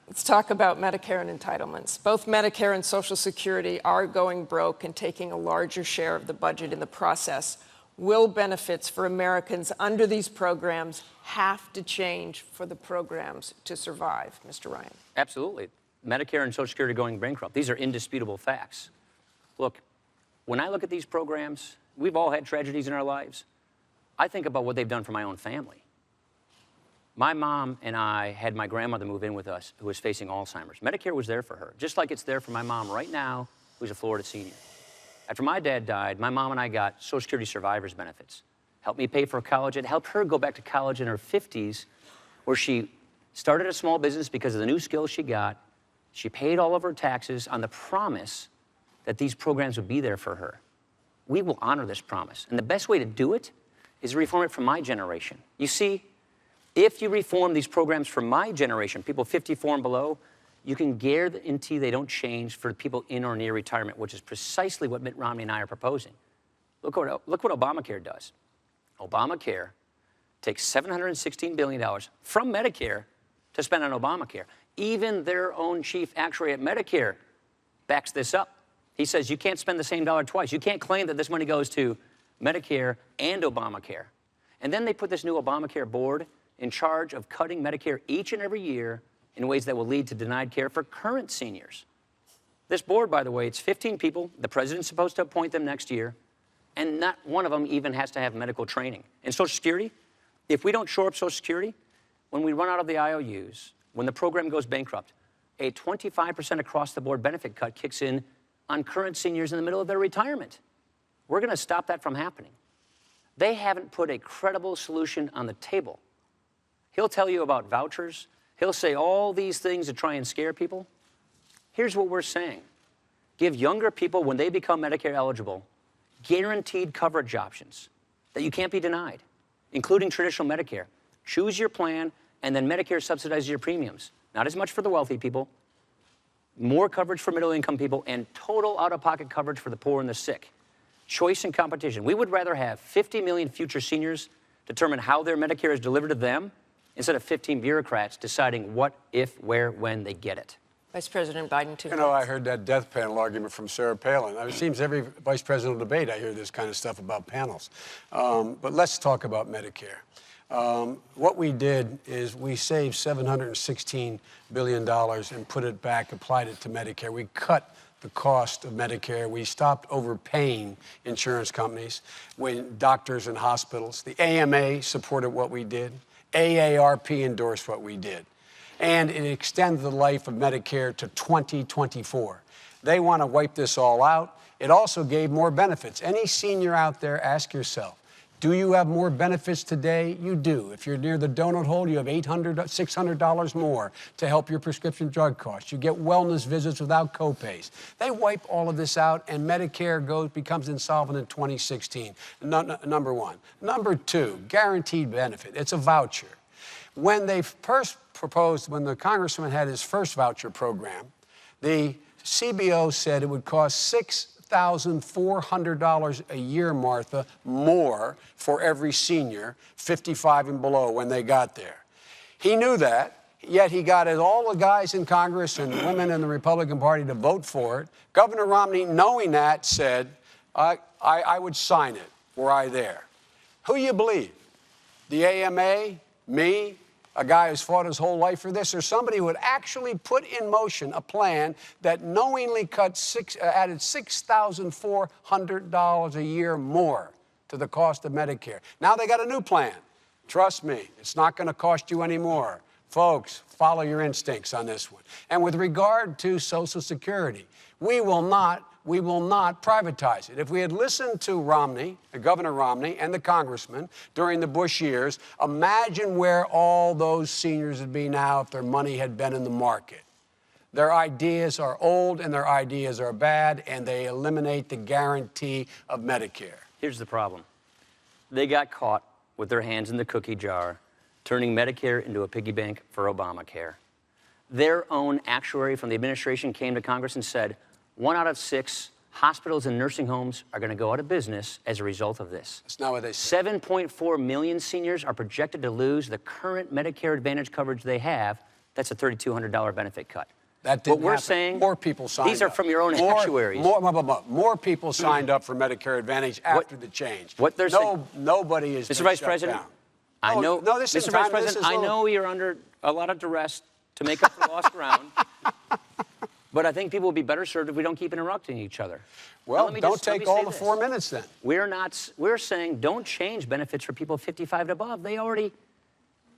Let's talk about Medicare and entitlements. Both Medicare and Social Security are going broke and taking a larger share of the budget in the process. Will benefits for Americans under these programs have to change for the programs to survive, Mr. Ryan? Absolutely. Medicare and Social Security are going bankrupt. These are indisputable facts. Look, when I look at these programs, we've all had tragedies in our lives. I think about what they've done for my own family. My mom and I had my grandmother move in with us who was facing Alzheimer's. Medicare was there for her, just like it's there for my mom right now, who's a Florida senior. After my dad died, my mom and I got Social Security survivor's benefits. Helped me pay for college. It helped her go back to college in her 50s, where she started a small business because of the new skills she got. She paid all of her taxes on the promise that these programs would be there for her. We will honor this promise. And the best way to do it is reform it for my generation. You see, if you reform these programs for my generation, people 54 and below, you can guarantee they don't change for people in or near retirement, which is precisely what Mitt Romney and I are proposing. Look what Obamacare does. Obamacare takes $716 billion from Medicare to spend on Obamacare. Even their own chief actuary at Medicare backs this up. He says you can't spend the same dollar twice. You can't claim that this money goes to Medicare and Obamacare. And then they put this new Obamacare board in charge of cutting Medicare each and every year in ways that will lead to denied care for current seniors. This board, by the way, it's 15 people. The president's supposed to appoint them next year, and not one of them even has to have medical training. And Social Security, if we don't shore up Social Security, when we run out of the IOUs, when the program goes bankrupt, a 25% across-the-board benefit cut kicks in on current seniors in the middle of their retirement. We're going to stop that from happening. They haven't put a credible solution on the table. He'll tell you about vouchers. He'll say all these things to try and scare people. Here's what we're saying. Give younger people, when they become Medicare eligible, guaranteed coverage options that you can't be denied, including traditional Medicare. Choose your plan, and then Medicare subsidizes your premiums. Not as much for the wealthy people, more coverage for middle-income people, and total out-of-pocket coverage for the poor and the sick. Choice and competition. We would rather have 50 million future seniors determine how their Medicare is delivered to them instead of 15 bureaucrats deciding what, if, where, when they get it. Vice President Biden, 2 minutes. You know, I heard that death panel argument from Sarah Palin. It seems every vice presidential debate I hear this kind of stuff about panels. But let's talk about Medicare. What we did is we saved $716 billion and put it back, applied it to Medicare. We cut the cost of Medicare. We stopped overpaying insurance companies, doctors and hospitals. The AMA supported what we did. AARP endorsed what we did. And it extended the life of Medicare to 2024. They want to wipe this all out. It also gave more benefits. Any senior out there, ask yourself, do you have more benefits today? You do. If you're near the donut hole, you have $800, $600 more to help your prescription drug costs. You get wellness visits without copays. They wipe all of this out, and Medicare becomes insolvent in 2016. Number one. Number two, guaranteed benefit. It's a voucher. When they first proposed, when the congressman had his first voucher program, the CBO said it would cost $6,400 a year, Martha, more for every senior 55 and below when they got there. He knew that, yet he got all the guys in Congress and women in the Republican Party to vote for it. Governor Romney, knowing that, said, I would sign it were I there. Who you believe? The AMA, me, a guy who's fought his whole life for this, or somebody who would actually put in motion a plan that knowingly added $6,400 a year more to the cost of Medicare. Now they got a new plan. Trust me, it's not going to cost you any more. Folks, follow your instincts on this one. And with regard to Social Security, we will not privatize it. If we had listened to Romney, Governor Romney, and the congressman during the Bush years, imagine where all those seniors would be now if their money had been in the market. Their ideas are old and their ideas are bad, and they eliminate the guarantee of Medicare. Here's the problem. They got caught with their hands in the cookie jar, turning Medicare into a piggy bank for Obamacare. Their own actuary from the administration came to Congress and said, 1 out of 6 hospitals and nursing homes are going to go out of business as a result of this. That's not what they said. 7.4 million seniors are projected to lose the current Medicare Advantage coverage they have That's a $3,200 benefit cut. That didn't What we're happen. saying, More people signed up. these are from your own actuaries. More people signed up for Medicare Advantage after the change. What they're saying, nobody is Mr. Vice President, I know, no, this Mr. is Vice President, I know you're under a lot of duress to make up for lost ground, but I think people will be better served if we don't keep interrupting each other. Well, Now, don't take all say the this. 4 minutes then. We're saying don't change benefits for people 55 and above. They already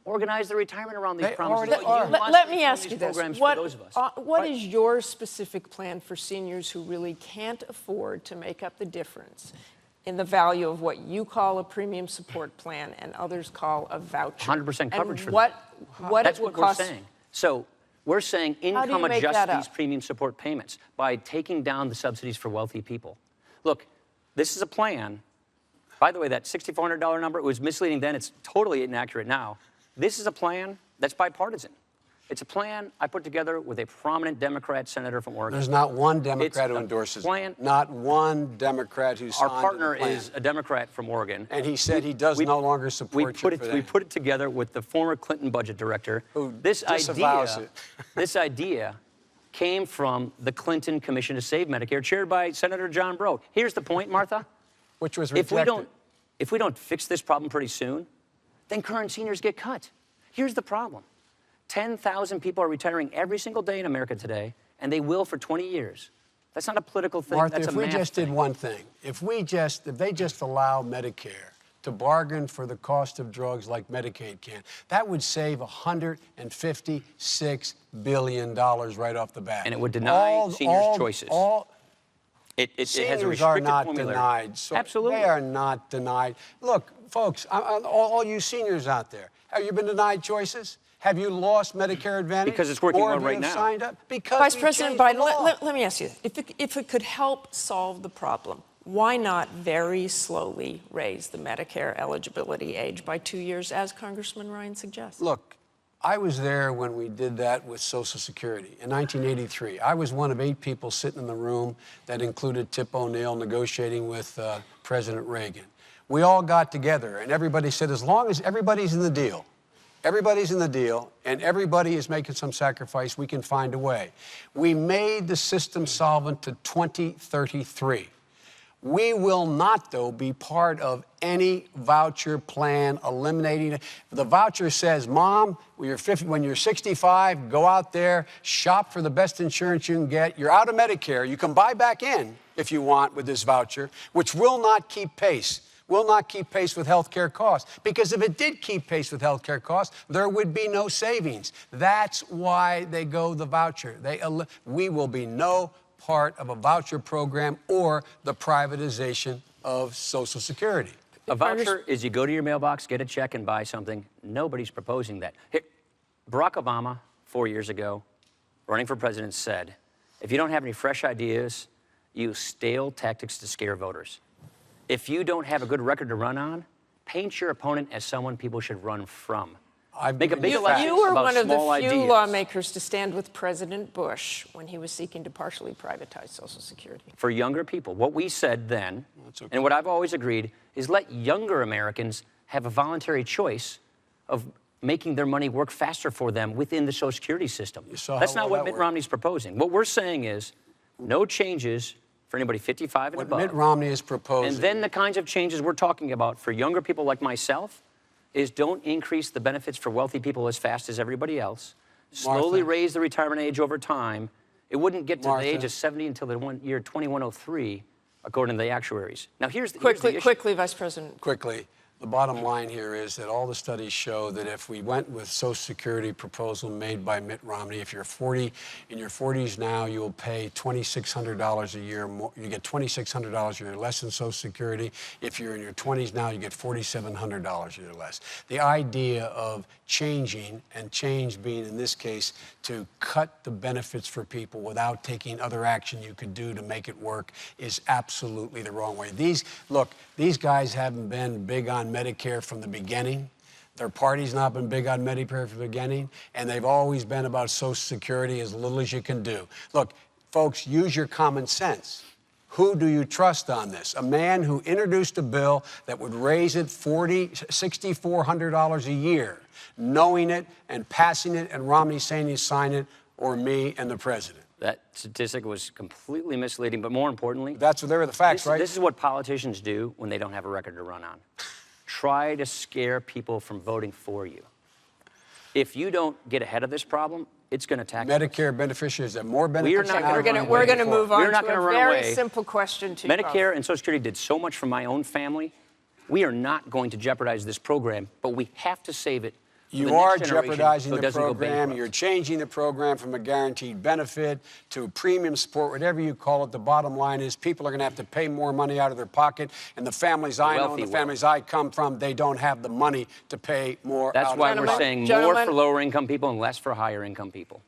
organized their retirement around these They promises. already are. Let me ask you this. For What, those of us. what is your specific plan for seniors who really can't afford to make up the difference in the value of what you call a premium support plan and others call a voucher? 100% coverage and for what That's it will what we're cost? saying. So we're saying do you income make adjust that these up? premium support payments by taking down the subsidies for wealthy people. Look, this is a plan. By the way, that $6,400 number, it was misleading then. It's totally inaccurate now. This is a plan that's bipartisan. It's a plan I put together with a prominent Democrat senator from Oregon. There's not one Democrat It's who a endorses plan. it. Not one Democrat who signed Our partner the plan. is a Democrat from Oregon. And he said he does no longer support you for that. We put it together with the former Clinton budget director. Who this disavows idea, it. this idea came from the Clinton Commission to Save Medicare, chaired by Senator John Breaux. Here's the point, Martha. Which was If rejected. we don't fix this problem pretty soon, then current seniors get cut. Here's the problem. 10,000 people are retiring every single day in America today, and they will for 20 years. That's not a political thing. Martha, that's if a we math just thing. did one thing, if they just allow Medicare to bargain for the cost of drugs like Medicaid can, that would save $156 billion right off the bat. And it would deny seniors choices. It has a Seniors are restricted not formulary. denied. So Absolutely. They are not denied. Look, folks, all you seniors out there, have you been denied choices? Have you lost Medicare Advantage? Because it's working or well have right you now. Signed up? Because Vice we President changed the Biden, law. let me ask you, if it could help solve the problem, why not very slowly raise the Medicare eligibility age by 2 years, as Congressman Ryan suggests? Look, I was there when we did that with Social Security in 1983. I was one of 8 people sitting in the room that included Tip O'Neill negotiating with President Reagan. We all got together, and everybody said, as long as everybody's in the deal, and everybody is making some sacrifice, we can find a way. We made the system solvent to 2033. We will not, though, be part of any voucher plan eliminating it. The voucher says, Mom, when you're 65, go out there, shop for the best insurance you can get. You're out of Medicare. You can buy back in if you want with this voucher, which will not keep pace with health care costs. Because if it did keep pace with health care costs, there would be no savings. That's why they go the voucher. We will be no part of a voucher program or the privatization of Social Security. A voucher is you go to your mailbox, get a check, and buy something. Nobody's proposing that. Here, Barack Obama, 4 years ago, running for president, said, if you don't have any fresh ideas, use stale tactics to scare voters. If you don't have a good record to run on, paint your opponent as someone people should run from. Make a big election You were about one of the small few ideas. lawmakers to stand with President Bush when he was seeking to partially privatize Social Security. For younger people. What we said then, and what I've always agreed, is let younger Americans have a voluntary choice of making their money work faster for them within the Social Security system. That's not what Mitt Romney's proposing. What we're saying is no changes for anybody 55 and above. What Mitt Romney is proposing. And then the kinds of changes we're talking about for younger people like myself is don't increase the benefits for wealthy people as fast as everybody else. Slowly raise the retirement age over time. It wouldn't get to the age of 70 until the year 2103, according to the actuaries. Now, here's the issue. Quickly, Vice President. Quickly. The bottom line here is that all the studies show that if we went with Social Security proposal made by Mitt Romney, if you're 40, in your 40s now, you will pay $2,600 a year more. You get $2,600 a year less in Social Security. If you're in your 20s now, you get $4,700 a year less. The idea of changing, and change being in this case to cut the benefits for people without taking other action you could do to make it work, is absolutely the wrong way. These guys haven't been big on Medicare from the beginning. Their party's not been big on Medicare from the beginning, and they've always been about Social Security as little as you can do. Look, folks, use your common sense. Who do you trust on this? A man who introduced a bill that would raise it $6,400 a year, knowing it and passing it, and Romney saying he signed it, or me and the president? That statistic was completely misleading, but more importantly, They were the facts, right? This is what politicians do when they don't have a record to run on. Try to scare people from voting for you. If you don't get ahead of this problem, it's going to tackle Medicare beneficiaries have more benefits. We are not now gonna than run We're before. going to move on We're not to gonna a run very away. simple question to you. Medicare and Social Security did so much for my own family. We are not going to jeopardize this program, but we have to save it. for the You are next generation jeopardizing so it the doesn't go program. bankrupt. You're changing the program from a guaranteed benefit to a premium support, whatever you call it. The bottom line is people are going to have to pay more money out of their pocket. And the families I know and wealthy the will. families I come from, they don't have the money to pay more That's out why of their we're pocket. saying more Gentlemen. for lower income people and less for higher income people.